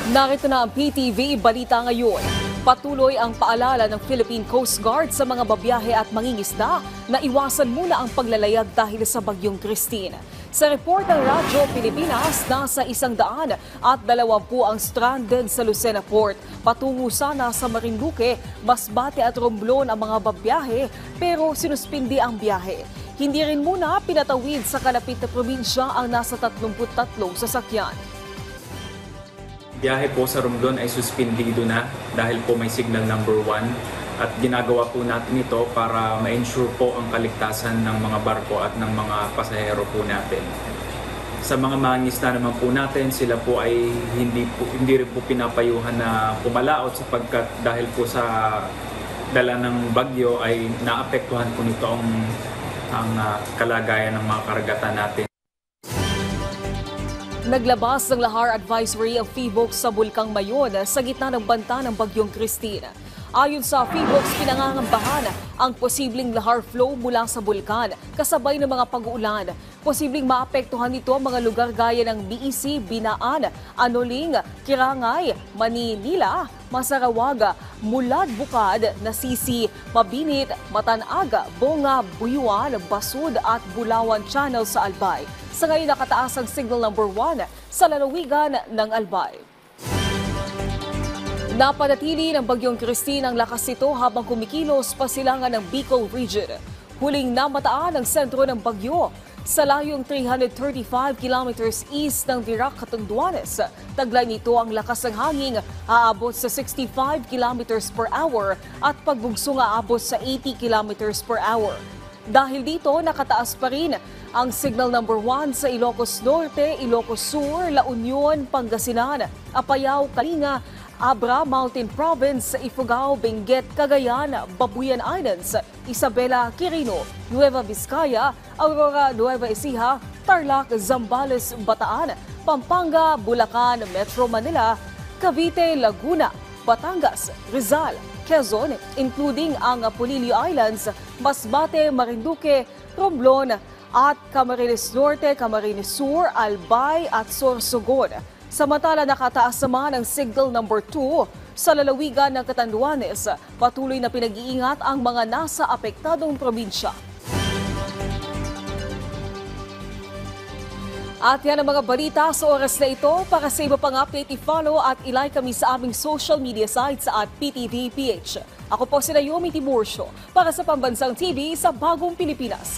Narito na ang PTV Balita ngayon. Patuloy ang paalala ng Philippine Coast Guard sa mga babiyahe at mangingisda na iwasan muna ang paglalayag dahil sa bagyong Christine. Sa report ng Radyo Pilipinas, nasa 120 ang stranded sa Lucena Port. Patungo sana sa Marinduque, Masbate at Romblon ang mga babiyahe pero sinuspindi ang biyahe. Hindi rin muna pinatawid sa kalapit na probinsya ang nasa 33 sasakyan. Biyahe po sa Romblon ay suspindido na dahil po may signal number 1 at ginagawa po natin ito para ma-ensure po ang kaligtasan ng mga barko at ng mga pasahero po natin. Sa mga mangingisda naman po natin, sila po ay hindi rin po pinapayuhan na pumalaot sapagkat dahil po sa dala ng bagyo ay naapektuhan po nito ang kalagayan ng mga karagatan natin. Naglabas ng lahar advisory ang PHIVOLCS sa Bulkang Mayon sa gitna ng banta ng bagyong Christine. Ayon sa PHIVOLCS, pinangangambahan ang posibleng lahar flow mula sa bulkan kasabay ng mga pag-uulan. Posibleng maapektuhan nito ang mga lugar gaya ng BEC, Binaan, Anoling, Kirangay, Manilila, Masarawaga, Mulad Bukad, Nasisi, Mabinit, Matanaga, Bonga, Buyuan, Basud at Bulawan Channel sa Albay. Sa ngayon nakataas ang signal number 1 sa lalawigan ng Albay. Napanatili ng bagyong Christine ang lakas nito habang kumikilos pasilangan ng Bicol Region. Huling namataan ang sentro ng bagyo sa layong 335 kilometers east ng Virac, Catanduanes. Taglay nito ang lakas ng hangin aabot sa 65 kilometers per hour at pagbugsong aabot sa 80 kilometers per hour. Dahil dito, nakataas pa rin ang signal number 1 sa Ilocos Norte, Ilocos Sur, La Union, Pangasinan, Apayao, Kalinga, Abra Mountain Province, Ifugao, Benguet, Cagayan, Babuyan Islands, Isabela, Quirino, Nueva Vizcaya, Aurora, Nueva Ecija, Tarlac, Zambales, Bataan, Pampanga, Bulacan, Metro Manila, Cavite, Laguna, Batangas, Rizal, Quezon, including ang Polillo Islands, Masbate, Marinduque, Romblon at Camarines Norte, Camarines Sur, Albay at Sorsogon. Samantala nakataas naman ang signal number 2 sa lalawigan ng Catanduanes. Patuloy na pinag-iingat ang mga nasa apektadong probinsya. At yan ang mga balita sa oras na ito. Para sa iba pang update, i-follow at i-like kami sa aming social media sites at PTVPH. Ako po si Naomi Tiburcio para sa Pambansang TV sa Bagong Pilipinas.